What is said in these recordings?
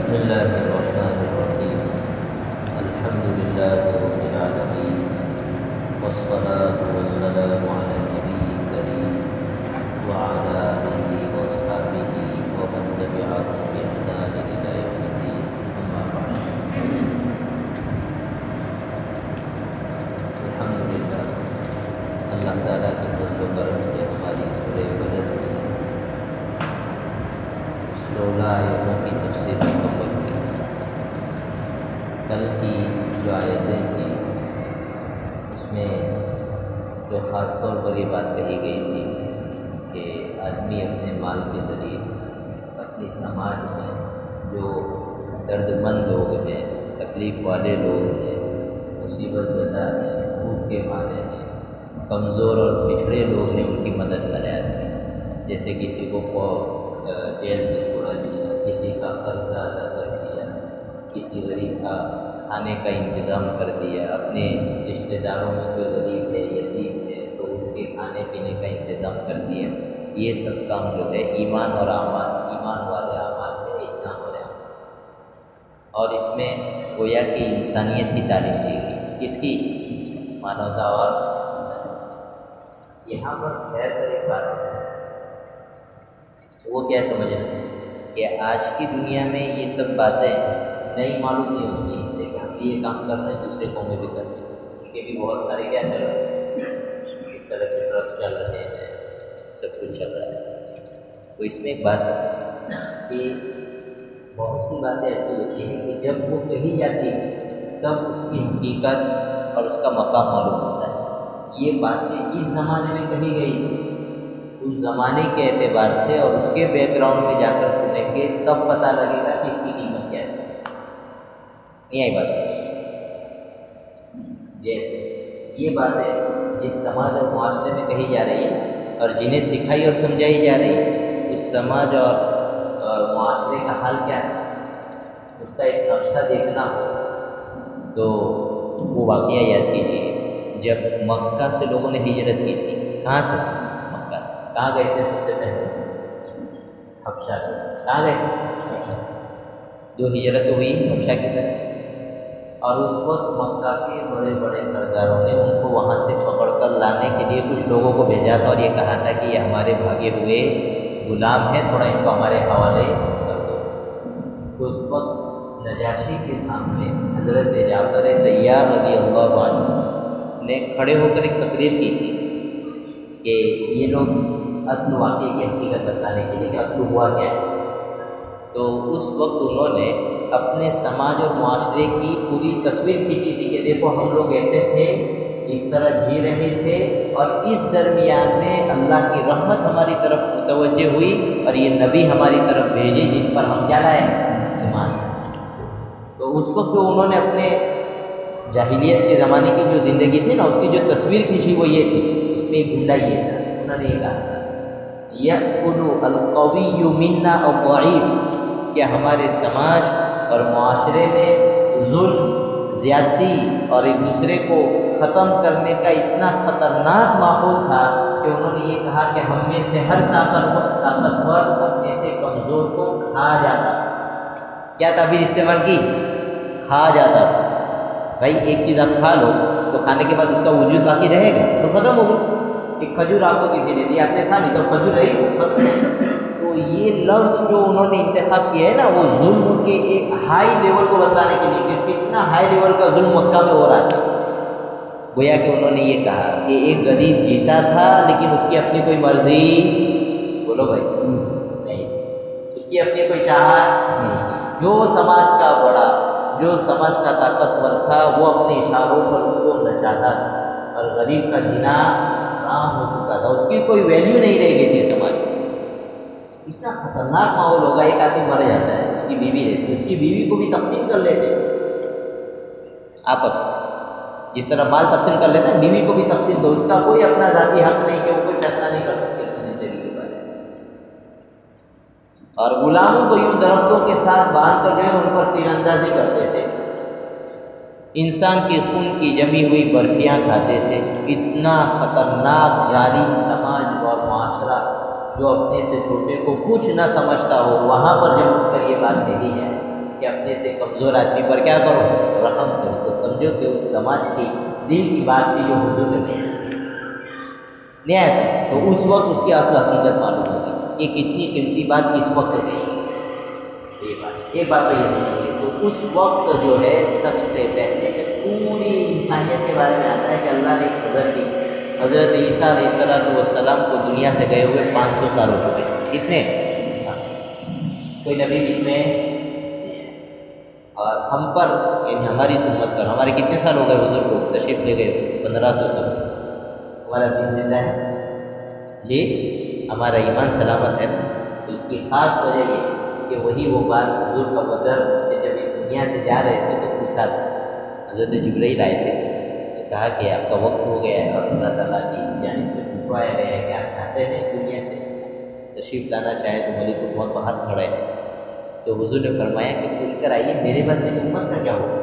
بسم الله الرحمن الرحيم الحمد لله رب العالمين والصلاة والسلام على النبي الكريم وعلى آله وأصحابه ومن تبعهم بإحسان إلى يوم الدين أما بعد الحمد للہ اللہ تعالیٰ کے فضل و کرم سے ہماری سورہ بلد کی 16 آیتوں کی تفسیر مکمل کی۔ کل کی جو آیتیں تھیں اس میں جو خاص طور پر یہ بات کہی گئی تھی کہ آدمی اپنے مال کے ذریعے اپنی سماج میں جو درد مند لوگ ہیں، تکلیف والے لوگ ہیں، مصیبت زدہ ہیں، بھوک کے مارے ہیں، کمزور اور پچھڑے لوگ ہیں، ان کی مدد کرے آدمی۔ جیسے کسی کو جیل سے چھوڑا دیا، کسی کا قرضہ ادا کر دیا، کسی غریب کا کھانے کا انتظام کر دیا، اپنے رشتہ داروں میں کوئی غریب ہے، یتیم ہے تو اس کے کھانے پینے کا انتظام کر دیا۔ یہ سب کام جو ہے ایمان اور اعمال، ایمان والے اعمال ہے، اسلام والے اعمال، اور اس میں گویا کہ انسانیت کی تعلیم دی گئی۔ کس کی؟ مانوتا اور انسانیت۔ یہاں پر خیر کر ایک بات ہے، وہ کیا سمجھ رہے ہیں کہ آج کی دنیا میں یہ سب باتیں نہیں معلوم نہیں ہوتی، اس لیے کہ ہم بھی یہ کام کر رہے ہیں، دوسرے قومیں بھی کر رہے ہیں، ان کے بھی بہت سارے کیا چل رہے ہیں، اس طرح کے ٹرسٹ چل رہے ہیں، سب کچھ چل رہا ہے۔ تو اس میں ایک بات ہے کہ بہت سی باتیں ایسی ہوتی ہیں کہ جب وہ کہی جاتی ہے تب اس کی حقیقت اور اس کا مقام معلوم ہوتا ہے۔ یہ باتیں جس زمانے میں کہی گئی تھی اس زمانے کے اعتبار سے اور اس کے بیک گراؤنڈ میں جا کر سنیں گے تب پتہ لگے گا کہ اس کی قیمت کیا ہے۔ نہیں آئی بات سمجھ؟ جیسے یہ باتیں جس سماج اور معاشرے میں کہی جا رہی ہے اور جنہیں سکھائی اور سمجھائی جا رہی ہے، اس سماج اور معاشرے کا حال کیا ہے، اس کا ایک نقشہ دیکھنا ہو تو وہ واقعہ یاد کیجیے جب مکہ سے لوگوں نے ہجرت کی تھی۔ کہاں سے؟ مکہ سے۔ کہاں گئے تھے سب سے پہلے؟ حبشہ کی۔ کہاں گئے تھے؟ حبشہ۔ جو ہجرت ہوئی حبشہ کی طرف، اور اس وقت مکہ کے بڑے بڑے سرداروں نے ان کو وہاں سے پکڑ کر لانے کے لیے کچھ لوگوں کو بھیجا تھا اور یہ کہا تھا کہ یہ ہمارے بھاگے ہوئے غلام ہیں، تھوڑا ان کو ہمارے حوالے کر دو۔ تو اس وقت نجاشی کے سامنے حضرت جعفر طیار رضی اللہ عنہ نے کھڑے ہو کر ایک تقریر کی تھی کہ یہ لوگ اصل واقعے کی حقیقت بتانے کے لیے کہ اصل ہوا کیا ہے۔ تو اس وقت انہوں نے اپنے سماج اور معاشرے کی پوری تصویر کھینچی تھی کہ دیکھو ہم لوگ ایسے تھے، اس طرح جی رہے تھے، اور اس درمیان میں اللہ کی رحمت ہماری طرف متوجہ ہوئی اور یہ نبی ہماری طرف بھیجے جن پر ہم کیا لائے؟ ایمان۔ تو اس وقت جو انہوں نے اپنے جاہلیت کے زمانے کی جو زندگی تھی نا، اس کی جو تصویر کھینچی وہ یہ تھی، اس میں ایک جملہ یہ تھا، انہوں نے یہ کہا یأکل القوی منا الضعیف، کہ ہمارے سماج اور معاشرے میں ظلم، زیادتی اور ایک دوسرے کو ختم کرنے کا اتنا خطرناک ماحول تھا کہ انہوں نے یہ کہا کہ ہم میں سے ہر طاقتور اپنے سے کمزور کو کھا جاتا۔ کیا تعبیر استعمال کی؟ کھا جاتا تھا۔ بھائی ایک چیز آپ کھا لو تو کھانے کے بعد اس کا وجود باقی رہے گا تو ختم ہو گئی۔ ایک کھجور آپ کو کسی نے دی، آپ نے کھا لی تو کھجور رہی وہ ختم۔ تو یہ لفظ جو انہوں نے انتخاب کیا ہے نا، وہ ظلم کے ایک ہائی لیول کو بتانے کے لیے کہ کتنا ہائی لیول کا ظلم مکہ میں ہو رہا تھا۔ گویا کہ انہوں نے یہ کہا کہ ایک غریب جیتا تھا لیکن اس کی اپنی کوئی مرضی، بولو بھائی، نہیں تھی، اس کی اپنی کوئی چاہت نہیں تھی۔ جو سماج کا بڑا، جو سماج کا طاقتور تھا وہ اپنے اشاروں پر اس کو نچاتا تھا، اور غریب کا جینا حرام ہو چکا تھا، اس کی کوئی ویلیو نہیں رہ گئی تھی سماج میں۔ اتنا خطرناک ماحول ہوگا، ایک آدمی مر جاتا ہے، اس کی بیوی رہتی، اس کی بیوی کو بھی تقسیم کر لیتے آپس میں، جس طرح مال تقسیم کر لیتے ہیں بیوی کو بھی تقسیم دو، اس کا کوئی اپنا ذاتی حق نہیں کہ وہ کوئی فیصلہ نہیں کر سکتے اپنی زندگی کے بارے میں۔ اور غلاموں کو یوں درختوں کے ساتھ باندھ کر جو ہے ان پر تیر اندازی کرتے تھے، انسان کی خون کی جمی ہوئی برفیاں کھاتے تھے۔ اتنا خطرناک ظالم سماج اور معاشرہ جو اپنے سے چھوٹے کو کچھ نہ سمجھتا ہو، وہاں پر جب اٹھ کر یہ بات کہی ہے کہ اپنے سے کمزور آدمی پر کیا کرو، رحم کرو، تو سمجھو کہ اس سماج کی دل کی بات تھی جو حضور نے کہی نہیں ایسا، تو اس وقت اس کی اصل حقیقت معلوم ہوگی کہ کتنی قیمتی بات کس وقت کہی ہے۔ ایک بات تو یہ سمجھیے، تو اس وقت جو ہے سب سے پہلے پوری انسانیت کے بارے میں آتا ہے کہ اللہ نے ایک نظر دی۔ حضرت عیسیٰ علیہ السلام کو دنیا سے گئے ہوئے 500 سال ہو چکے، کتنے؟ کوئی نبی اس میں، اور ہم پر یعنی ہماری سنت پر ہمارے کتنے سال ہو گئے حضور کو تشریف لے گئے؟ 1500 سال۔ ہمارا دین زندہ ہے جی، ہمارا ایمان سلامت ہے، تو اس کی خاص وجہ یہ کہ وہی وہ بات حضور کا بدر جب اس دنیا سے جا رہے تھے تو پوچھا تھا، حضرت جبرائیل آئے تھے، کہا کہ آپ کا وقت ہو گیا ہے اور اللہ تعالیٰ کی جانب سے پوچھوایا گیا ہے کہ آپ چاہتے ہیں دنیا سے تشریف لانا چاہے تو ملک الموت باہر کھڑے ہیں، تو حضور نے فرمایا کہ پوچھ کر آئیے میرے بعد میری امت کا کیا ہوگا؟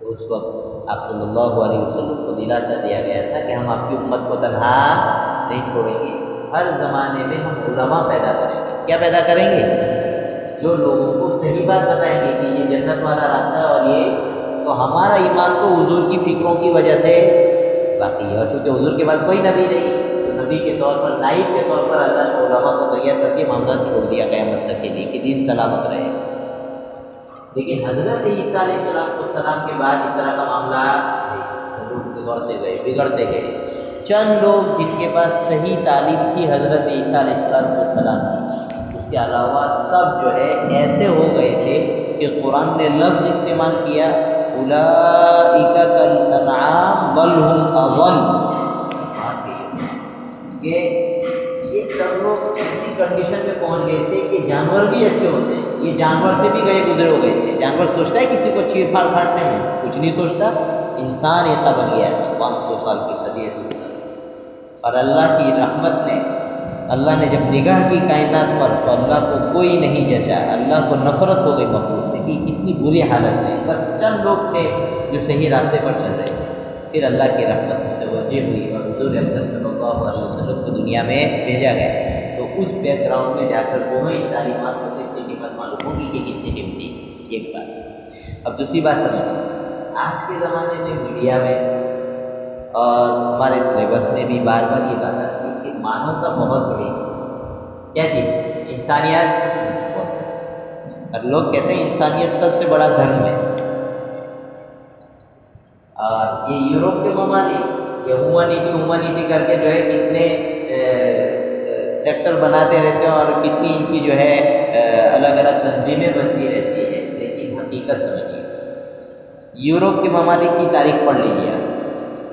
تو اس وقت آپ صلی اللہ علیہ وسلم کو دلاسا دیا گیا تھا کہ ہم آپ کی امت کو تنہا نہیں چھوڑیں گے، ہر زمانے میں ہم علماء پیدا کریں گے۔ کیا پیدا کریں گے؟ جو لوگوں کو صحیح بات بتائیں گے کہ یہ جنت والا راستہ ہے اور یہ، تو ہمارا ایمان تو حضور کی فکروں کی وجہ سے باقی ہے، اور چونکہ حضور کے بعد کوئی نبی نہیں، تو نبی کے طور پر، نائب کے طور پر اللہ نے علماء کو تیار کر کے معاملات چھوڑ دیا قیامت تک کے لیے کہ دین سلامت رہے۔ لیکن حضرت عیسیٰ علیہ السلام کے بعد اس طرح کا معاملہ لوگ بگڑتے گئے۔ چند لوگ جن کے پاس صحیح تعلیم تھی حضرت عیسیٰ علیہ السلام کی، اس کے علاوہ سب جو ہے ایسے ہو گئے تھے کہ قرآن نے لفظ استعمال کیا اولئک کالانعام بل ہم اضل، کہ یہ سب لوگ ایسی کنڈیشن میں پہنچ گئے تھے کہ جانور بھی اچھے ہوتے ہیں، یہ جانور سے بھی گئے گزرے ہو گئے تھے۔ جانور سوچتا ہے کسی کو چیر پھاڑ کاٹنے میں؟ کچھ نہیں سوچتا، انسان ایسا بن گیا تھا 500 سال کی صدی سے گزر، اور اللہ کی رحمت نے، اللہ نے جب نگاہ کی کائنات پر تو اللہ کو کوئی نہیں جچا، اللہ کو نفرت ہو گئی مخلوق سے کہ کتنی بری حالت میں، بس چند لوگ تھے جو صحیح راستے پر چل رہے تھے۔ پھر اللہ کی رحمت متوجہ ہوئی اور حضور اکرم صلی اللہ علیہ وسلم کو دنیا میں بھیجا گیا، تو اس بیک گراؤنڈ میں جا کر دونوں ہی تعلیمات کو اس کی قیمت معلوم ہوگی کہ کتنی قیمتی ایک بات۔ اب دوسری بات سمجھیں، آج کے زمانے میں میڈیا میں اور ہمارے سلیبس میں بھی بار بار یہ بات آتی ہے کہ مانوتا بہت بڑی چیز ہے۔ کیا چیز؟ انسانیت بہت بڑی چیز ہے، اور لوگ کہتے ہیں انسانیت سب سے بڑا دھرم ہے، اور یہ یورپ کے ممالک یہ ہیومینٹی کر کے جو ہے کتنے سیکٹر بناتے رہتے ہیں اور کتنی ان کی جو ہے الگ الگ تنظیمیں بنتی رہتی ہے، لیکن حقیقت سمجھیے، یورپ کے ممالک کی تاریخ پڑھ لیجیے آپ،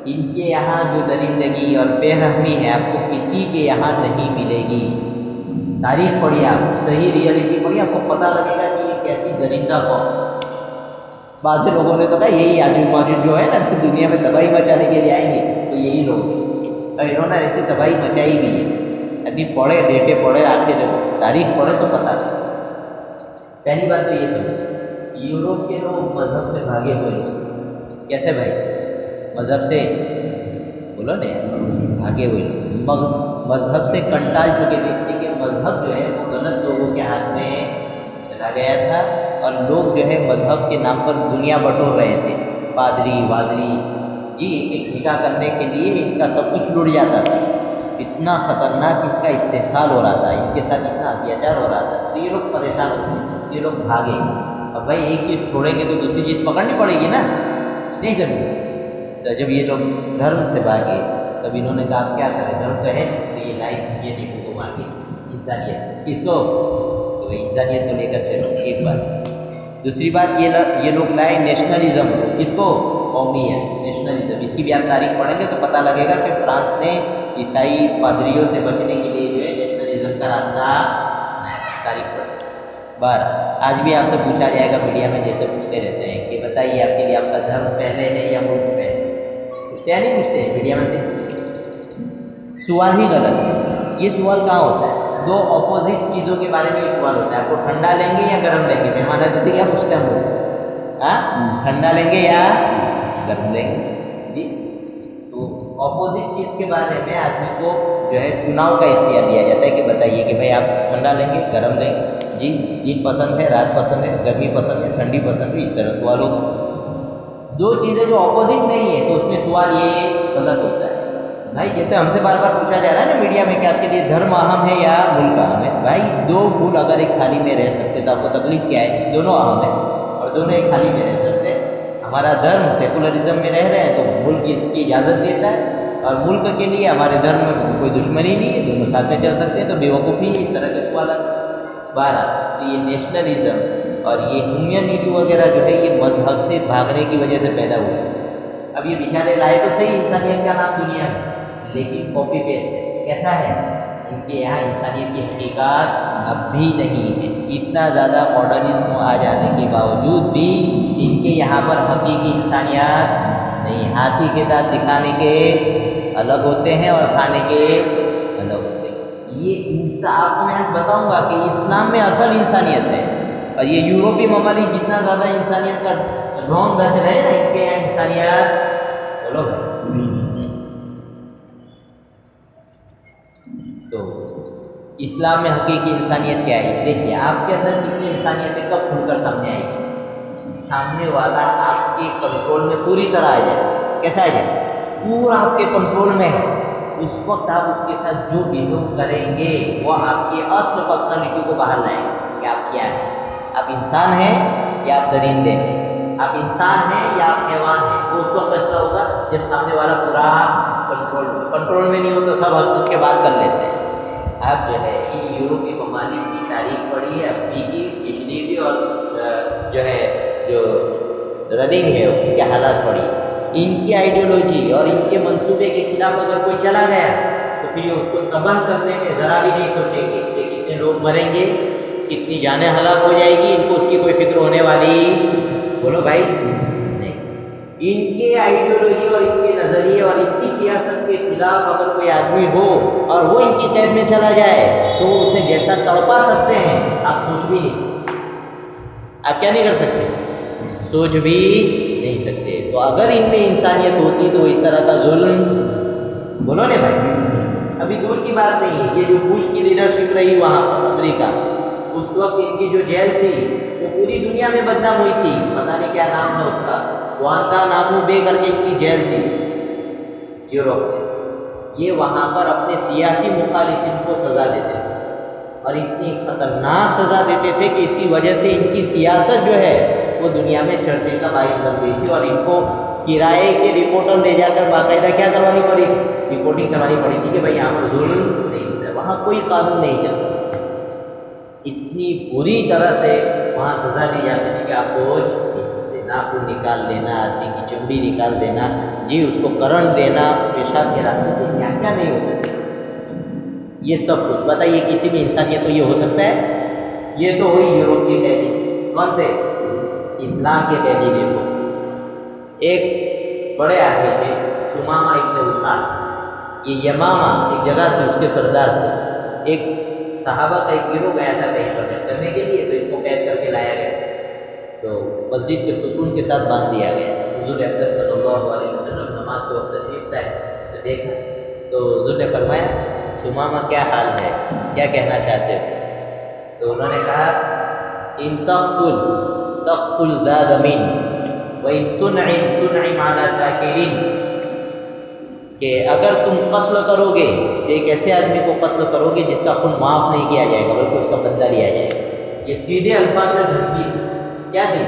ان کے یہاں جو درندگی اور بے رحمی ہے آپ کو کسی کے یہاں نہیں ملے گی۔ تاریخ پڑھیے آپ، صحیح ریئلٹی پڑھیے، آپ کو پتہ لگے گا کہ یہ کیسی درندہ قوم۔ بعض لوگوں نے تو کہا یہی یاجوج ماجوج جو ہے نا تو دنیا میں تباہی مچانے کے لیے آئیں گے، تو یہی لوگ ہیں، اور انہوں نے ایسے تباہی مچائی بھی ہے۔ ابھی پڑھے، ڈیٹے پڑھے، آخر تاریخ پڑھے تو پتہ چلے۔ پہلی بات تو یہ سمجھو، یورپ کے لوگ مذہب سے بھاگے ہوئے لوگ، کیسے بھائی؟ مذہب سے بولو نا، بھاگے ہوئے لوگ مذہب سے کنٹال چکے تھے، اس لیے کہ مذہب جو ہے وہ غلط لوگوں کے ہاتھ میں چلا گیا تھا، اور لوگ جو ہے مذہب کے نام پر دنیا بٹور رہے تھے، پادری وادری جی، ایک نکاح کرنے کے لیے ان کا سب کچھ لٹ جاتا تھا، اتنا خطرناک ان کا استحصال ہو رہا تھا، ان کے ساتھ اتنا اتیاچار ہو رہا تھا، تو یہ لوگ پریشان ہوتے، یہ لوگ بھاگے۔ اب بھائی ایک چیز چھوڑیں گے تو دوسری چیز پکڑنی پڑے گی نا، نہیں سمجھے؟ تو جب یہ لوگ دھرم سے بھاگے تب انہوں نے کہا آپ کیا کریں، دھرم تو ہے نہیں، تو یہ لائف یہ نہیں کو مانگے انسانیت، کس کو؟ تو انسانیت کو لے کر چلو، ایک بات۔ دوسری بات یہ لوگ لائے نیشنلزم، کس کو؟ قومیت، نیشنلزم۔ اس کی بھی آپ تاریخ پڑھیں گے تو پتہ لگے گا کہ فرانس نے عیسائی پادریوں سے بچنے کے لیے جو ہے نیشنلزم کا راستہ تاریخ پڑھیں۔ آج بھی آپ سے پوچھا جائے گا میڈیا میں، جیسے پوچھتے رہتے ہیں کہ بتائیے آپ کے لیے آپ کا دھرم پہلے ہے یا ملک پہلے؟ پوچھتے ہیں نہیں پوچھتے میڈیا میں؟ سوال ہی غلط ہے۔ یہ سوال کہاں ہوتا ہے؟ دو اپوزٹ چیزوں کے بارے میں یہ سوال ہوتا ہے، آپ کو ٹھنڈا لیں گے یا گرم لیں گے؟ مہمان آتے تھے کیا پوچھتے ہیں ہم لوگ؟ ہاں، ٹھنڈا لیں گے یا گرم لیں گے؟ جی، تو اپوزٹ چیز کے بارے میں آدمی کو جو ہے چناؤ کا اختیار دیا جاتا ہے کہ بتائیے کہ بھائی آپ ٹھنڈا لیں گے گرم لیں گے؟ جی دن پسند ہے، رات پسند ہے، گرمی پسند ہے، ٹھنڈی پسند ہے، اس طرح سوالوں دو چیزیں جو اپوزٹ نہیں ہے تو اس میں سوال یہ غلط ہوتا ہے بھائی۔ جیسے ہم سے بار بار پوچھا جا رہا ہے نا میڈیا میں کہ آپ کے لیے دھرم اہم ہے یا ملک اہم ہے، بھائی دو پھول اگر ایک تھالی میں رہ سکتے تو آپ کو تکلیف کیا ہے؟ دونوں اہم ہے اور دونوں ایک تھالی میں رہ سکتے ہیں۔ ہمارا دھرم سیکولرزم میں رہ رہے ہیں تو ملک اس کی اجازت دیتا ہے، اور ملک کے لیے ہمارے دھرم میں کوئی دشمنی نہیں ہے، دونوں ساتھ میں چل سکتے ہیں، تو بیوقوفی اس طرح کے سوالات 12۔ تو یہ نیشنلزم اور یہ ہیومینٹی وغیرہ جو ہے یہ مذہب سے بھاگنے کی وجہ سے پیدا ہوئی۔ اب یہ بیچارے لائے تو صحیح انسانیت کا نام دنیا میں، لیکن کاپی پیسٹ ہے۔ کیسا ہے؟ ان کے یہاں انسانیت کی حقیقت اب بھی نہیں ہے۔ اتنا زیادہ ماڈرنزم آ جانے کے باوجود بھی ان کے یہاں پر حقیقی انسانیت نہیں۔ ہاتھی کے دانت دکھانے کے الگ ہوتے ہیں اور کھانے کے الگ ہوتے ہیں۔ یہ انسان آپ کو میں بتاؤں گا کہ اسلام میں اصل انسانیت ہے، اور یہ یورپی ممالک جتنا زیادہ انسانیت کا ڈھونگ رچ رہے ہیں نا، ان کے یہاں انسانیت بولو تو اسلام میں حقیقی انسانیت کیا ہے؟ دیکھیے آپ کے اندر کتنی انسانیت کب کھل کر سامنے آئے گی؟ سامنے والا آپ کے کنٹرول میں پوری طرح آ جائے۔ کیسا آ جائے؟ پورا آپ کے کنٹرول میں ہے، اس وقت آپ اس کے ساتھ جو بہیو کریں گے وہ آپ کی اصل پرسنالٹی کو باہر لائیں گے کہ آپ کیا ہیں، آپ انسان ہیں یا آپ درندے ہیں، آپ انسان ہیں یا آپ حیوان ہیں۔ وہ اس وقت فیصلہ ہوگا جب سامنے والا پورا کنٹرول میں نہیں ہو تو سب ہنس کے بات کر لیتے ہیں۔ آپ جو ہے ان یورپی ممالک کی تاریخ پڑھی ہے، ابھی کی، پچھلی بھی، اور جو رننگ ہے ان کے حالات پڑھی۔ ان کی آئیڈیالوجی اور ان کے منصوبے کے خلاف اگر کوئی چلا گیا تو پھر یہ اس کو تباہ کرنے میں ذرا بھی نہیں سوچیں گے کہ کتنے لوگ مریں گے، کتنی جانیں ہلاک ہو جائے گی، ان کو اس کی کوئی فکر ہونے والی بولو بھائی نہیں۔ ان کے آئیڈیالوجی اور ان کے نظریے اور ان کی سیاست کے خلاف اگر کوئی آدمی ہو اور وہ ان کی قید میں چلا جائے تو وہ اسے جیسا تڑپا سکتے ہیں آپ سوچ بھی نہیں سکتے۔ آپ کیا نہیں کر سکتے؟ سوچ بھی نہیں سکتے۔ تو اگر ان میں انسانیت ہوتی تو اس طرح کا ظلم بولو نا بھائی، ابھی دور کی بات نہیں ہے۔ یہ جو بش کی لیڈرشپ رہی وہاں پر امریکہ میں، اس وقت ان کی جو جیل تھی وہ پوری دنیا میں بدنام ہوئی تھی، پتہ نہیں کیا نام تھا اس کا، گوانتانامو بے کر کے ان کی جیل تھی یوروپ میں۔ یہ وہاں پر اپنے سیاسی مخالفین کو سزا دیتے تھے، اور اتنی خطرناک سزا دیتے تھے کہ اس کی وجہ سے ان کی سیاست جو ہے وہ دنیا میں چرچے کا باعث بن گئی تھی، اور ان کو کرائے کے رپورٹر لے جا کر باقاعدہ کیا کروانی پڑی؟ رپورٹنگ کرانی پڑی تھی کہ بھائی یہاں پر ظلم نہیں ہوتا ہے، وہاں کوئی قانون نہیں چلتا۔ اتنی بری طرح سے وہاں سزا دی جاتی تھی کہ آپ سوچ نہیں سکتے۔ ناخن نکال لینا، آدمی کی چمڑی نکال دینا، جی اس کو کرنٹ دینا، پیشاب کے راستے سے کیا کیا نہیں ہوتا، یہ سب کچھ بتائیے کسی بھی انسانیت تو یہ ہو سکتا ہے؟ یہ تو ہوئی یورپ کے قیدی، کون سے؟ اسلام کے قیدی۔ دیکھو ایک بڑے آدمی تھے سمامہ ابن اسال، یہ یمامہ ایک جگہ تھی، اس کے سردار تھے۔ ایک صحابہ کا ایک گروہ گیا تھا کہیں پر کرنے کے لیے، تو ان کو قید کر کے لایا گیا، تو مسجد کے ستون کے ساتھ باندھ دیا گیا۔ حضور اکرم صلی اللہ علیہ وسلم نماز کے وقت تشریف لائے تو دیکھا تو حضور نے فرمایا سمامہ کیا حال ہے، کیا کہنا چاہتے ہو؟ تو انہوں نے کہا ان تقتل ذا دم وان تنعم علی شاکرین، کہ اگر تم قتل کرو گے ایک ایسے آدمی کو قتل کرو گے جس کا خون معاف نہیں کیا جائے گا بلکہ اس کا بدلہ لیا جائے گا۔ یہ سیدھے الفاظ میں دھمکی کیا دی؟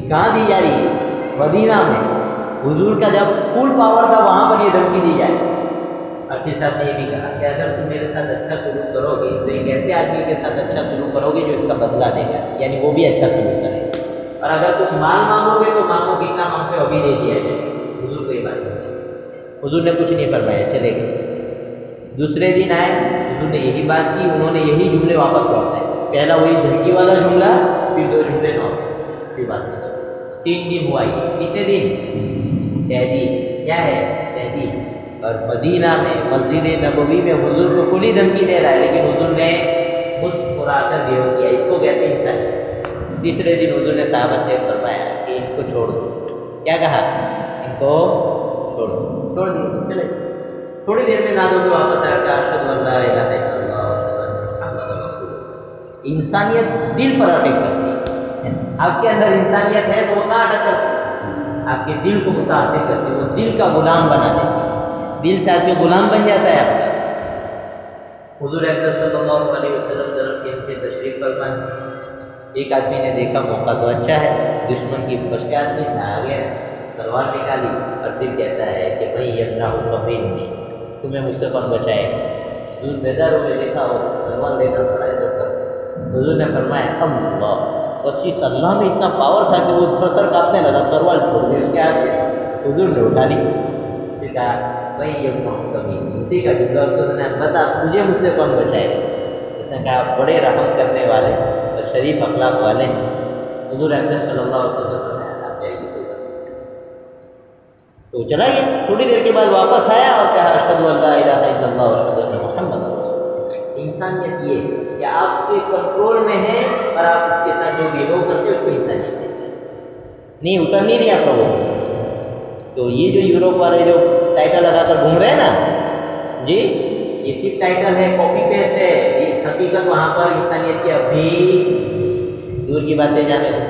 کہاں دی جا رہی ہے؟ مدینہ میں۔ حضور کا جب فل پاور تھا وہاں پر یہ دھمکی دی جائے۔ اور پھر ساتھ نے یہ بھی کہا کہ اگر تم میرے ساتھ اچھا سلوک کرو گے تو ایک ایسے آدمی کے ساتھ اچھا سلوک کرو گے جو اس کا بدلہ دے گا، یعنی وہ بھی اچھا سلوک کرے گا۔ اور اگر تم مال مانگو گے تو مانگو، کتنا مانگتے ہو ابھی دے دیا جائے۔ حضور کو یہ بات کرتے ہیں، حضور نے کچھ نہیں فرمایا، چلے گئے۔ دوسرے دن آئے، حضور نے یہی بات کی، انہوں نے یہی جملے واپس لوٹائے، پہلا وہی دھمکی والا جملہ، پھر 2 جملے لوٹائے، پھر بات ختم۔ 3 دن ہوا یہ، کتنے دن؟ قیدی، کیا ہے؟ قیدی۔ اور مدینہ میں مسجد نبوی میں حضور کو کھلی دھمکی دے رہا ہے، لیکن حضور نے مسکرا کر بیو کیا، اس کو کہتے ہیں انسان۔ تیسرے دن حضور نے صحابہ سے فرمایا کہ ان کو چھوڑ دو، کیا کہا؟ ان کو چھوڑ دو، چھوڑ دی، چلے۔ تھوڑی دیر میں نادوں کے واپس آیا کہ اشہد ان لا الہ الا اللہ واشہد ان محمد رسول اللہ۔ انسانیت دل پر اٹیک کرتی ہے. آپ کے اندر انسانیت ہے تو وہ کہاں اٹیک کرتی ہے؟ آپ کے دل کو متاثر کرتی ہے، وہ دل کا غلام بنا دیتی ہے. دل سے آدمی غلام بن جاتا ہے آپ کا. حضور اکرم صلی اللہ علیہ وسلم طرف کے ان کے تشریف فرما. ایک آدمی نے دیکھا موقع تو اچھا ہے، دشمن کی فوج کے آدمی آ گیا، تلوار نکالی اور پھر کہتا ہے کہ بھائی یمنع کبھی نہیں، تمہیں مجھ سے کون بچائے. حضور بیدار ہو کے دیکھا وہ تلوار لے کر کھڑا ہے. حضور نے فرمایا اللہ، بس اس اللہ میں اتنا پاور تھا کہ وہ تھر تھر کانپنے لگا، تلوار چھوڑ دی اس کے ہاتھ سے. حضور نے اٹھا لی، پھر کہا بھائی یمنع کبھی نہیں. اسی کا جملہ اس کو سنا، بتا مجھے مجھ سے کون بچائے. اس نے کہا آپ بڑے رحم کرنے والے اور شریف اخلاق والے ہیں. حضور اکرم صلی اللہ علیہ وسلم نے آپ جائیے کوئی بات. تو چلا گیا. تھوڑی دیر کے بعد واپس آیا اور کہا اشہد ان لا الہ الا اللہ واشہد ان محمد رسول اللہ. انسانیت یہ ہے کہ آپ کے کنٹرول میں ہے اور آپ اس کے ساتھ جو بہیو کرتے ہیں اس کو انسانیت ہے. نہیں اتر نہیں رہی آپ لوگوں کو. تو یہ جو یوروپ والے جو ٹائٹل لگا کر گھوم رہے ہیں نا جی، یہ صرف ٹائٹل ہے، کاپی پیسٹ ہے. یہ حقیقت وہاں پر انسانیت کی ابھی دور کی باتیں جانے دو.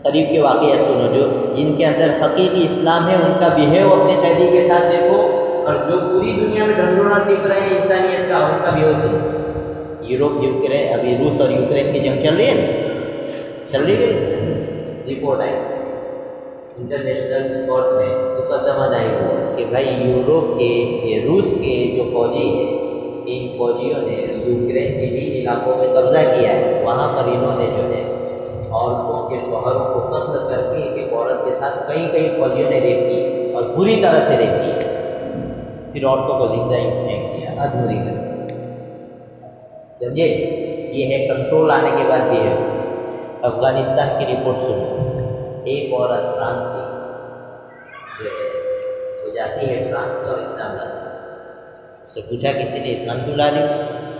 قریب کے واقعہ سنو، جو جن کے اندر حقیقی اسلام ہے ان کا بہیو اپنے قیدی کے ساتھ دیکھو، اور جو پوری دنیا میں ڈھنڈورا ٹک رہے ہیں انسانیت کا ان کا بہیو سنو. یوروپ یوکرین، ابھی روس اور یوکرین کی جنگ چل رہی ہے نا، چل رہی ہے. رپورٹ آئی انٹرنیشنل کورٹ میں مقدمہ دائر ہوا کہ بھائی یوروپ کے یہ روس کے جو فوجی ہیں، ان فوجیوں نے یوکرین کے بھی علاقوں میں قبضہ کیا ہے. وہاں پر انہوں نے جو ہے عورتوں کے شوہروں کو قتل کر کے ایک عورت کے ساتھ کئی فوجیوں نے ریپ کی اور بری طرح سے ریپ کی. پھر عورتوں کو زندہ ہی پھینک دیا ادھوری کر کے. سمجھے؟ یہ ہے کنٹرول آنے کے بعد بھی ہے. افغانستان کی رپورٹ سنو. ایک عورت فرانس کی جو ہے وہ جاتی ہے فرانس میں اور اسلام لاتی ہے. اس سے پوچھا کسی نے اسلام کیوں لا دی؟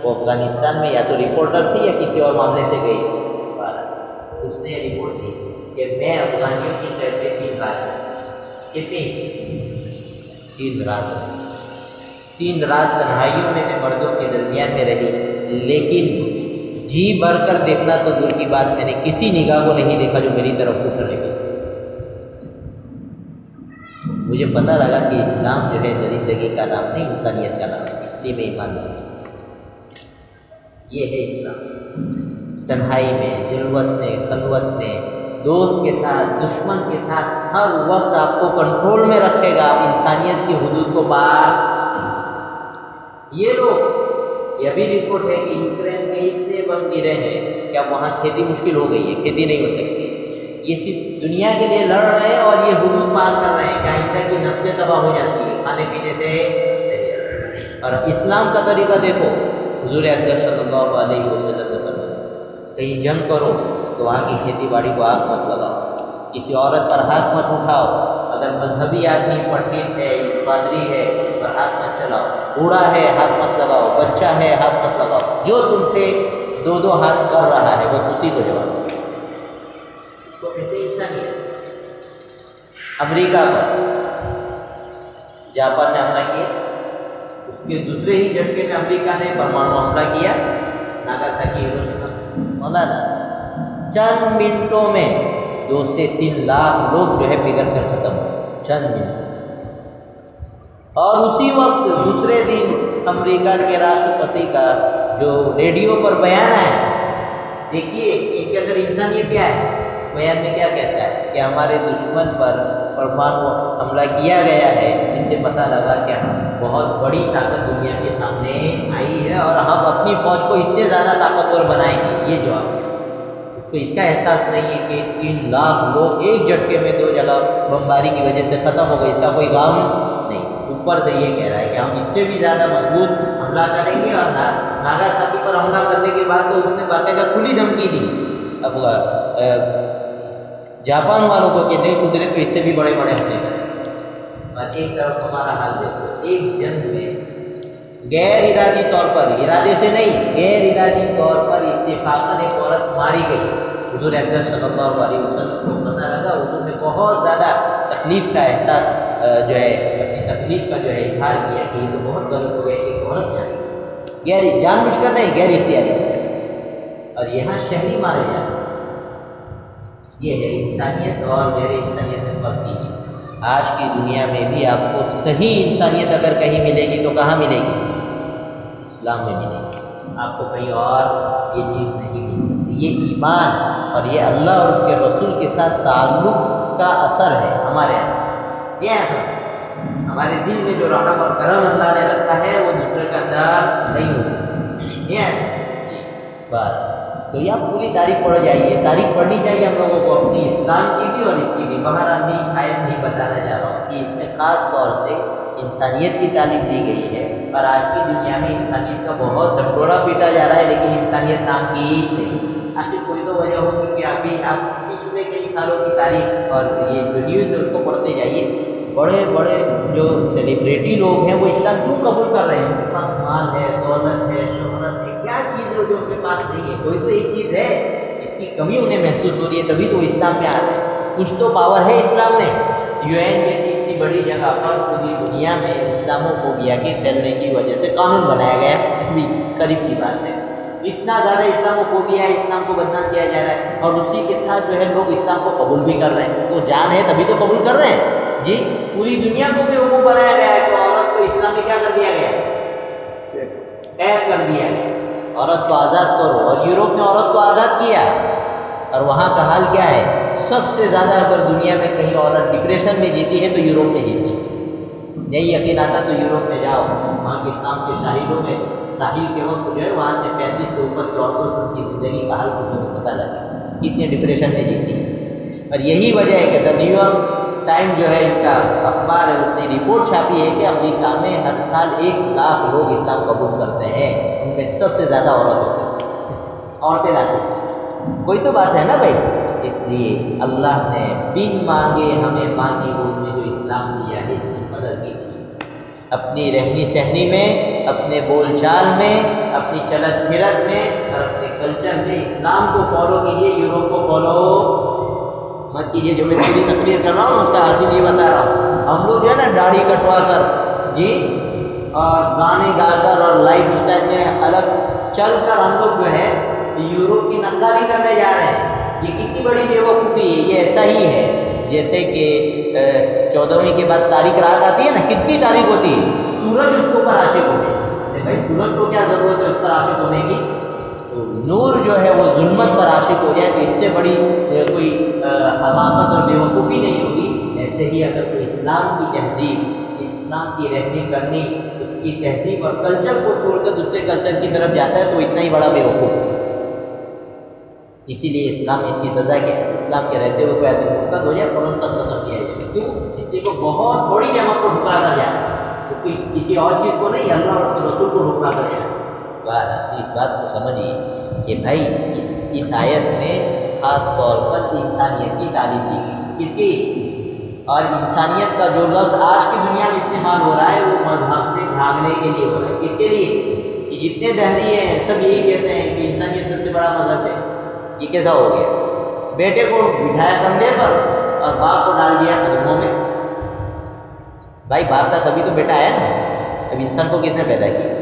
وہ افغانستان میں یا تو رپورٹر تھی یا کسی اور معاملے سے گئی. اس نے رپورٹ دی کہ میں افغانیوں کی قید میں 3 رات، کتنی 3 رات تنہائیوں میں مردوں کے درمیان میں رہی، لیکن جی بھر کر دیکھنا تو دور کی بات، میں نے کسی نگاہ کو نہیں دیکھا جو میری طرف اٹھنے لگی. مجھے پتہ لگا کہ اسلام جو ہے درندگی کا نام نہیں، انسانیت کا نام ہے. اس لیے میں ایمان لاتا ہوں. یہ ہے اسلام. تنہائی میں، جلوت میں، خلوت میں، دوست کے ساتھ، دشمن کے ساتھ، ہر وقت آپ کو کنٹرول میں رکھے گا. آپ انسانیت کی حدود کو پار نہیں کر سکتے. یہ لوگ، یہ بھی رپورٹ ہے کہ یوکرین میں اتنے بم گرے ہیں کہ اب وہاں کھیتی مشکل ہو گئی ہے، کھیتی نہیں ہو سکتی. یہ صرف دنیا کے لیے لڑ رہے ہیں اور یہ حدود پار کر رہے ہیں کہ آئندہ کی نسلیں تباہ ہو جاتی ہے کھانے پینے سے. اور اسلام کا طریقہ دیکھو. حضور اکرم صلی اللہ علیہ وسلم نے فرمایا کہیں جنگ کرو تو وہاں کی کھیتی باڑی کو آگ مت لگاؤ، کسی عورت پر ہاتھ مت اٹھاؤ. اگر مذہبی آدمی پنڈت ہے، اس پادری ہے، اس پر ہاتھ مت چلاؤ. بوڑھا ہے ہاتھ مت لگاؤ، بچہ ہے ہاتھ مت لگاؤ. جو تم سے 2 ہاتھ کر رہا ہے بس اسی کو جواب دو. اس کو کہتے ہیں انسانیت. امریکہ پر جاپان نے حملہ کیا، اس کے دوسرے ہی جھٹکے میں امریکہ نے پرمانو حملہ کیا ناگاساکی ہیروشیما. مولانا چند منٹوں میں 2 سے 3 لاکھ لوگ جو ہے پگھل کر ختم ہوئے چند منٹ. اور اسی وقت دوسرے دن امریکہ کے راشٹرپتی کا جو ریڈیو پر بیان ہے، دیکھیے ان کے اندر انسانیت کیا ہے. بیان میں کیا کہتا ہے کہ ہمارے دشمن پر پرمانو حملہ کیا گیا ہے. اس سے پتہ لگا کہ ہم بہت بڑی طاقت دنیا کے سامنے آئی ہے اور ہم اپنی فوج کو اس سے زیادہ طاقتور بنائیں گے. یہ جواب ہے. اس کو اس کا احساس نہیں ہے کہ 3 لاکھ لوگ ایک جھٹکے میں 2 جگہ بمباری کی وجہ سے ختم ہو گئے. اس کا کوئی غم نہیں. اوپر سے یہ کہہ رہا ہے کہ ہم اس سے بھی زیادہ مضبوط حملہ کریں گے. اور ناگاساکی پر حملہ کرنے کے بعد تو اس نے باقاعدہ کھلی دھمکی دی اب جاپان والوں کو کہ نہیں سدھرے تو اس سے بھی بڑے حملے کریں. اور ایک طرف ہمارا حال دیکھو، ایک جنگ میں غیر ارادی طور پر، ارادے سے نہیں، غیر ارادی طور پر اتفاقاً ایک عورت ماری گئی. حضور اکرم صلی اللہ علیہ وسلم کو پتہ لگا. حضور نے بہت زیادہ تکلیف کا احساس جو ہے، اپنی تکلیف کا جو ہے اظہار کیا کہ یہ تو بہت غلط ہو گیا کہ ایک عورت ماری گئی. غیر جان بوجھ کر نہیں، غیر اختیاری. اور یہاں شہری مارے جاتے ہیں۔ یہ ہے انسانیت اور غیر انسانیت میں فرق کیجیے۔ آج کی دنیا میں بھی آپ کو صحیح انسانیت اگر کہیں ملے گی تو کہاں ملے گی؟ اسلام میں ملے گی، آپ کو کہیں اور یہ چیز نہیں مل سکتی۔ یہ ایمان اور یہ اللہ اور اس کے رسول کے ساتھ تعلق کا اثر ہے ہمارے اندر۔ یہ اثر ہمارے دل میں جو رحم اور کرم اللہ نے رکھا ہے وہ دوسرے کا اندر نہیں ہو سکتا۔ یہ ایسا جی بات تو یہ آپ پوری تاریخ پڑھ جائیے، تاریخ پڑھنی چاہیے ہم لوگوں کو اپنی اسلام کی بھی اور اس کی بھی۔ بہرحال نہیں شاید نہیں بتانا چاہ رہا ہوں کہ اس میں خاص طور سے انسانیت کی تعلیم دی گئی ہے، اور آج کی دنیا میں انسانیت کا بہت ڈھنڈورا پیٹا جا رہا ہے، لیکن انسانیت نام کی نہیں۔ آخر کوئی تو وجہ ہوگی کہ ابھی آپ پچھلے کئی سالوں کی تاریخ اور یہ جو نیوز ہے اس کو پڑھتے جائیے۔ بڑے بڑے جو سیلیبریٹی لوگ ہیں وہ اسلام کیوں قبول کر رہے ہیں؟ ان کے پاس مال ہے، دولت ہے، شہرت ہے، کیا چیز ہے جو ان کے پاس نہیں ہے؟ کوئی تو ایک چیز ہے اس کی کمی انہیں محسوس ہو رہی ہے، تبھی تو وہ اسلام میں آ رہے ہیں۔ کچھ تو پاور ہے اسلام میں۔ UN جیسی اتنی بڑی جگہ پر پوری دنیا میں اسلاموفوبیا کے پھیلنے کی وجہ سے قانون بنایا گیا ہے، ابھی قریب کی بات ہے۔ اتنا زیادہ اسلاموفوبیا ہے، اسلام کو بدنام کیا جا رہا ہے، اور اسی کے ساتھ جو ہے لوگ اسلام کو قبول بھی کر رہے ہیں۔ تو جان ہے تبھی تو قبول کر رہے ہیں جی۔ پوری دنیا کو بیوقوف بنایا گیا ہے کہ عورت کو اسلام میں کیا کر دیا گیا؟ قید کر دیا گیا، عورت کو آزاد کرو، اور یورپ نے عورت کو آزاد کیا، اور وہاں کا حال کیا ہے؟ سب سے زیادہ اگر دنیا میں کہیں عورت ڈپریشن میں جیتی ہے تو یورپ میں جیتی ہے۔ نہیں یقین آتا تو یورپ میں جاؤ، وہاں کے شام کے ساحلوں میں ساحل کے وقت جو ہے وہاں سے 35 سے اوپر کی عورتوں سے ان کی زندگی کا حال پوچھو تو پتہ لگے کتنے ڈپریشن میں جیتی ہے۔ اور یہی وجہ ہے کہ دا نیو یارک ٹائم جو ہے ان کا اخبار ہے، اس نے رپورٹ چھاپی ہے کہ امریکہ میں ہر سال 1 لاکھ لوگ اسلام قبول کرتے ہیں، ان میں سب سے زیادہ عورت ہوتی ہیں، عورتیں لاتے ہیں۔ کوئی تو بات ہے نا بھائی۔ اس لیے اللہ نے بن مانگے ہمیں ماں کی گود میں جو اسلام دیا ہے اس کی قدر کی، اپنی رہنی سہنی میں، اپنے بول چال میں، اپنی چلت پھرت میں، اور اپنے کلچر میں اسلام کو فالو کیجیے، یورپ کو فالو مت کیجیے۔ جو میں پوری تقریر کر رہا ہوں اس کا حاصل یہ بتا رہا ہوں، ہم لوگ جو ہے نا داڑھی کٹوا کر جی اور گانے گا کر اور لائف اسٹائل میں الگ چل کر ہم لوگ جو ہے یورپ کی نقالی کرنے جا رہے ہیں۔ یہ کتنی بڑی بیوقوفی ہے۔ یہ ایسا ہی ہے جیسے کہ 14ویں کے بعد تاریک رات آتی ہے نا، کتنی تاریک ہوتی ہے، سورج اس کے اوپر عاشق ہوتے ہیں۔ بھائی سورج کو کیا ضرورت ہے اس پر عاشق ہونے کی؟ تو نور جو ہے وہ ظلمت پر عاشق ہو جائے تو اس سے بڑی کوئی حماقت اور بیوقوفی نہیں ہوگی۔ ایسے ہی اگر کوئی اسلام کی تہذیب، اسلام کی رہنی کرنی، اس کی تہذیب اور کلچر کو چھوڑ کر دوسرے کلچر کی طرف جاتا ہے تو اتنا ہی بڑا بیوقوف ہے۔ اسی لیے اسلام اس کی سزا کیا ہے؟ اسلام کے رہتے ہوئے کوئی آدمی مرتد ہو جائے فوراً قتل کر دیا جائے۔ کیوں؟ اس لیے کو بہت تھوڑی نعمت کو ٹھکرا کر جائے، تو کوئی کسی اور چیز کو نہیں، اللہ اور اس کے رسول کو ٹھکرا کر جائے۔ اس بات کو سمجھیے کہ بھائی اس آیت میں خاص طور پر انسانیت کی تعلیم دی گئی۔ اس کی اور انسانیت کا جو لفظ آج کی دنیا میں استعمال ہو رہا ہے وہ مذہب سے بھاگنے کے لیے ہو رہا ہے۔ کس کے لیے؟ کہ جتنے دہری ہیں سب یہی کہتے ہیں کہ انسانیت سب سے بڑا مذہب ہے۔ یہ کیسا ہو گیا؟ بیٹے کو بٹھایا کندھے پر اور باپ کو ڈال دیا قدموں میں۔ بھائی باپ تھا تبھی تو بیٹا آیا نا۔ اب انسان کو کس نے پیدا کیا؟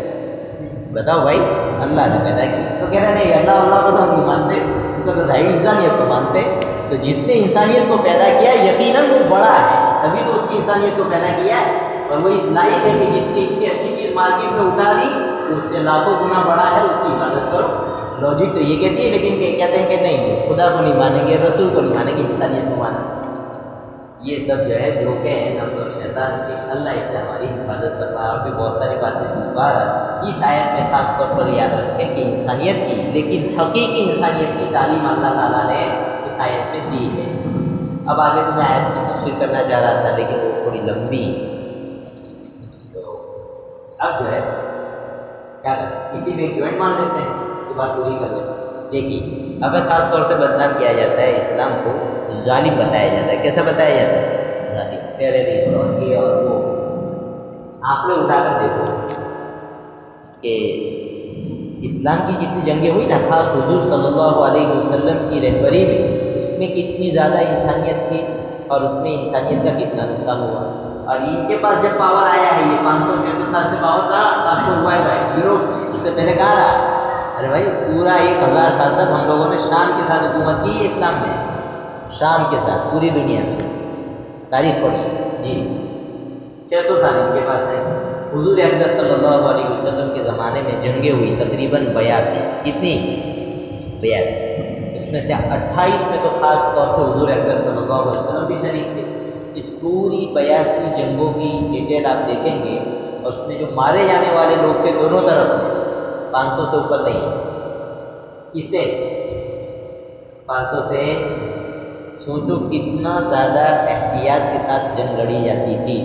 بتاؤ بھائی، اللہ نے پیدا کی۔ تو کہہ رہے نہیں اللہ کو تو ہم نہیں مانتے، ان کو تو ظاہر انسانیت کو مانتے۔ تو جس نے انسانیت کو پیدا کیا یقیناً وہ بڑا ہے، تبھی تو اس کی انسانیت کو پیدا کیا ہے، اور وہ اس لائق ہے کہ جس نے اتنی اچھی چیز مارکیٹ میں اٹھا لی تو اس سے لاکھوں گنا بڑا ہے، اس کی عبادت کرو۔ لاجک تو یہ کہتی ہے، لیکن کہتے ہیں کہ نہیں خدا کو نہیں مانیں گے، رسول کو نہیں مانیں گے، انسانیت کو مانیں گے۔ یہ سب جو ہے دھوکے ہیں نفس اور شیطان کے۔ اللہ اس سے ہماری حفاظت کرنا ہے۔ اور بھی بہت ساری باتیں دوبارہ اس آیت میں خاص طور پر یاد رکھیں کہ انسانیت کی، لیکن حقیقی انسانیت کی تعلیم اللہ تعالیٰ نے اس آیت میں دی ہے۔ اب آگے تو میں آیت کی تفسیر کرنا چاہ رہا تھا لیکن وہ تھوڑی لمبی، تو اب جو ہے کیا کریں، اسی میں جوائنٹ مان لیتے ہیں، یہ بات پوری کر لیتے ہیں۔ دیکھیے اب خاص طور سے بدنام کیا جاتا ہے، اسلام کو ظالم بتایا جاتا ہے۔ کیسا بتایا جاتا ہے؟ ظالم، ٹیررسٹ اور یہ اور وہ۔ آپ لوگ اٹھا کر دیکھو کہ اسلام کی جتنی جنگیں ہوئی نا، خاص حضور صلی اللہ علیہ وسلم کی رہبری میں، اس میں کتنی زیادہ انسانیت تھی اور اس میں انسانیت کا کتنا نقصان ہوا۔ اور ان کے پاس جب پاور آیا ہے، یہ 500-600 سال سے پاور کا تاثر ہوا ہے بھائی یوروپ، اس سے پہلے کہاں رہا؟ ارے بھائی پورا 1000 سال تک ہم لوگوں نے شان کے ساتھ حکومت کی ہے اسلام میں، شان کے ساتھ پوری دنیا میں، تاریخ پڑھیے جی۔ 600 سال ان کے پاس ہے۔ حضور اکرم صلی اللہ علیہ وسلم کے زمانے میں جنگیں ہوئی تقریباً 82، کتنی؟ 82، اس میں سے 28 میں تو خاص طور سے حضور اکرم صلی اللہ علیہ وسلم بھی شریک تھے۔ اس پوری 82 جنگوں کی ڈیٹیل آپ دیکھیں گے، اور اس میں جو مارے جانے والے لوگ تھے دونوں طرف میں 500 سے اوپر نہیں ہے۔ کس سے؟ 500 سے۔ سوچو کتنا زیادہ احتیاط کے ساتھ جنگ لڑی جاتی تھی،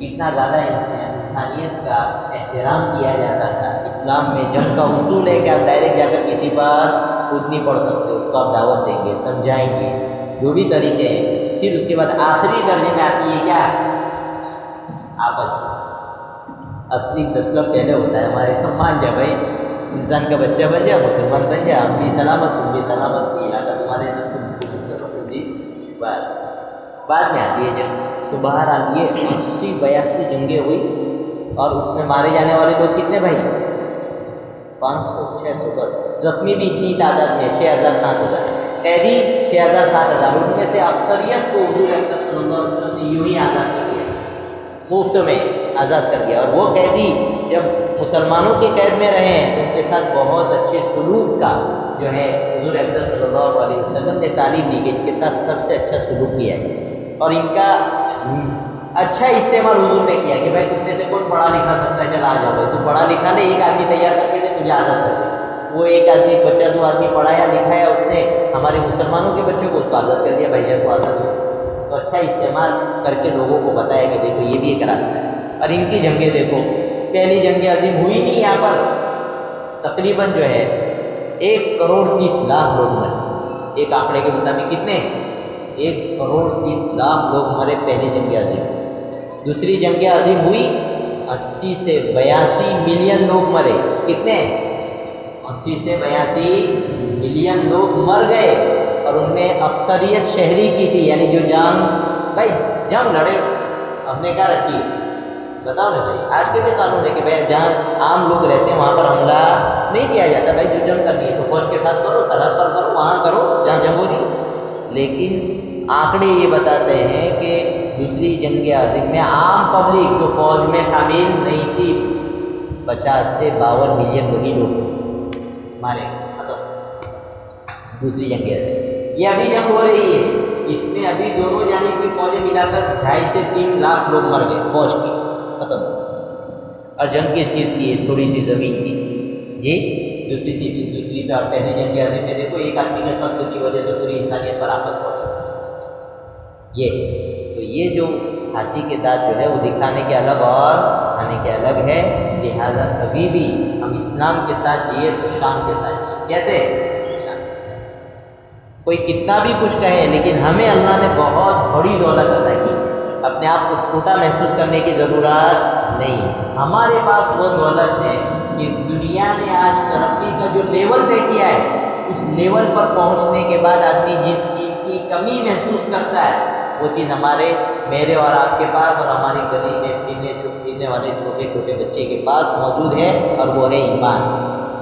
کتنا زیادہ انسانیت کا احترام کیا جاتا تھا۔ اسلام میں جنگ کا اصول ہے کہ آپ ڈائریکٹ جا کر کسی پر خود نہیں پڑھ سکتے، اس کو آپ دعوت دیں گے، سمجھائیں گے، جو بھی طریقے ہیں۔ پھر اس کے بعد آخری درجے میں آتی ہے کیا؟ آپس میں۔ اصلی تسلم پہلے ہوتا ہے ہمارے، ہم مان جا بھائی، انسان کا بچہ بن جا، مسلمان بن جا، ہم بھی سلامت، تم بھی سلامت، یہ علاقہ تمہارے بعد میں آتی ہے جنگ۔ تو بہرحال یہ 80-82 جنگیں ہوئی، اور اس میں مارے جانے والے لوگ کتنے بھائی؟ 500 600 بس۔ زخمی بھی اتنی تعداد میں 6000-7000، قیدی 6000-7000، ان میں سے اکثریت کو حضور اکرم صلی اللہ علیہ وسلم نے یوں ہی آزاد کر دیا، مفت میں آزاد کر دیا۔ اور وہ قیدی جب مسلمانوں کی قید میں رہے ہیں تو ان کے ساتھ بہت اچھے سلوک کا جو ہے حضور اکرم صلی اللہ علیہ وسلم نے تعلیم دی کہ ان کے ساتھ سب سے اچھا سلوک کیا ہے، اور ان کا اچھا استعمال حضور نے کیا کہ بھائی تم میں سے کون پڑھا لکھا سکتا ہے، چل آ جاؤ بھائی، تو پڑھا لکھا نے ایک آدمی تیار کر کے دے تجھے آزاد کر دیا۔ وہ ایک آدمی، ایک بچہ، 2 آدمی پڑھایا لکھایا اس نے ہمارے مسلمانوں کے بچوں کو، اس کو آزاد کر دیا، بھائی جا کو آزاد ہو۔ تو اچھا استعمال کر کے لوگوں کو بتایا کہ دیکھو یہ بھی ایک راستہ ہے۔ اور ان کی جنگیں دیکھو، پہلی جنگ عظیم ہوئی نہیں یہاں پر، تقریباً جو ہے 1,30,00,000 لوگ مرے، ایک آنکڑے کے مطابق کتنے؟ 1,30,00,000 لوگ مرے پہلی جنگ عظیم۔ دوسری جنگ عظیم ہوئی، 80 سے 82 ملین لوگ مرے، کتنے؟ 80 سے 82 ملین لوگ مر گئے، اور ان میں اکثریت شہری کی تھی، یعنی جو بھائی جنگ لڑے ہم نے کیا رکھی ہے؟ بتاؤ نا بھائی، آج کے بھی قانون ہے کہ بھائی جہاں عام لوگ رہتے ہیں وہاں پر حملہ نہیں کیا جاتا، بھائی جو جنگ کرنی ہے تو فوج کے ساتھ کرو، سرحد پر کرو، وہاں کرو جہاں جنگ ہو رہی۔ لیکن آنکڑے یہ بتاتے ہیں کہ دوسری جنگ عظیم میں عام پبلک جو فوج میں شامل نہیں تھی 50 سے 52 ملین وہی لوگ مارے، ختم۔ دوسری جنگ عظیم یہ ابھی جنگ ہو رہی ہے، اس میں ابھی دونوں جانب کی فوجیں ملا کر 2.5 سے 3 لاکھ لوگ مر گئے فوج کی، ختم۔ اور جنگ کس چیز کی ہے؟ تھوڑی سی زمین کی جی، دوسری پہ۔ اور پہلی جنگ عظیم میں دیکھو ایک آدمی کے قتل کی وجہ سے پوری انسانیت پر آفت پڑ گئی۔ یہ جو ہاتھی کے دانت جو ہے وہ دکھانے کے الگ اور کھانے کے الگ ہے، لہذا کبھی بھی ہم اسلام کے ساتھ جیے تو شان کے ساتھ جیے۔ کیسے؟ شان کے ساتھ۔ کوئی کتنا بھی کچھ کہے لیکن ہمیں اللہ نے بہت بڑی دولت عطا کی، اپنے آپ کو چھوٹا محسوس کرنے کی ضرورت نہیں۔ ہمارے پاس وہ دولت ہے کہ دنیا نے آج ترقی کا جو لیول طے کیا ہے، اس لیول پر پہنچنے کے بعد آدمی جس چیز کی کمی محسوس کرتا ہے وہ چیز میرے اور آپ کے پاس اور ہماری گلی میں پھرنے والے چھوٹے چھوٹے بچے کے پاس موجود ہے، اور وہ ہے ایمان۔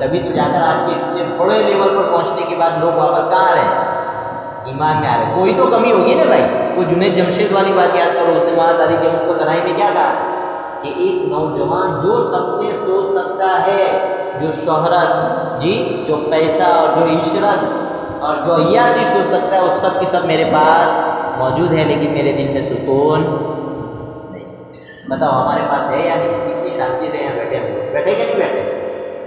تبھی تو جا کر آج کے اتنے بڑے لیول پر پہنچنے کے بعد لوگ واپس کہاں آ رہے ہیں؟ ایمان میں آ رہے ہیں۔ کوئی تو کمی ہوگی نا بھائی۔ وہ جنید جمشید والی بات یاد کرو، اس نے وہاں تاریخ کو تنہائی میں کیا کہا کہ ایک نوجوان جو سپنے سوچ سکتا ہے، جو شہرت جی، جو پیسہ اور جو عشرت اور جو عیاشی سوچ سکتا ہے، وہ سب کی سب میرے پاس موجود ہے، لیکن میرے دل میں سکون نہیں۔ بتاؤ ہمارے پاس ہے یا نہیں؟ کتنی شانتی سے یہاں بیٹھے کہ نہیں بیٹھے؟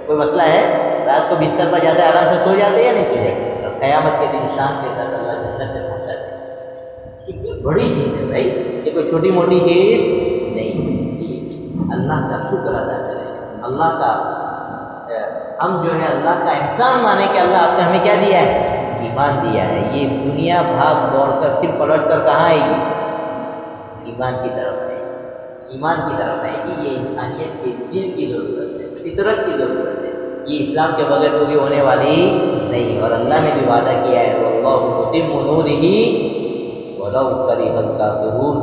کوئی مسئلہ ہے؟ رات کو بستر پر جاتے آرام سے سو جاتے یا نہیں سو جاتے؟ اور قیامت کے دن شان کے ساتھ اللہ جنت میں پہنچا دے۔ کتنی بڑی چیز ہے بھائی، یہ کوئی چھوٹی موٹی چیز نہیں۔ اس لیے اللہ کا شکر ادا کریں، اللہ کا ہم جو ہے اللہ کا احسان مانیں کہ اللہ آپ نے ہمیں کیا دیا ہے؟ ایمان دیا ہے۔ یہ دنیا بھاگ دوڑ کر پھر پلٹ کر کہاں آئے گی؟ ایمان کی طرف آئے گی، ایمان کی طرف آئے گی۔ یہ انسانیت کے دل کی ضرورت ہے، فطرت کی ضرورت ہے، یہ اسلام کے بغیر پوری ہونے والی نہیں۔ اور اللہ نے بھی وعدہ کیا ہے واللہ متم نورہ ولو کرہ الکافرون،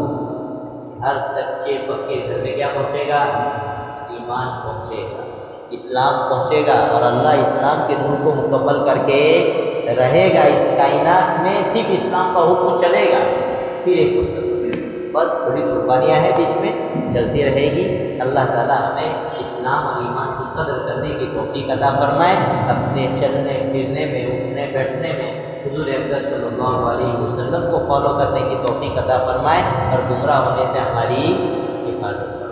ہر کچے پکے گھر میں کیا پہنچے گا؟ ایمان پہنچے گا۔ اسلام پہنچے گا اور اللہ اسلام کے نور کو مکمل کر کے رہے گا اس کائنات میں، صرف اسلام کا حکم چلے گا، پھر ایک مدت بس تھوڑی قربانیاں ہیں بیچ میں چلتی رہے گی۔ اللہ تعالیٰ ہمیں اسلام اور ایمان کی قدر کرنے کی توفیق عطا فرمائے، اپنے چلنے پھرنے میں، اٹھنے بیٹھنے میں حضور اکرم صلی اللہ علیہ وسلم کو فالو کرنے کی توفیق عطا فرمائے اور گمراہ ہونے سے ہماری حفاظت فرمائے۔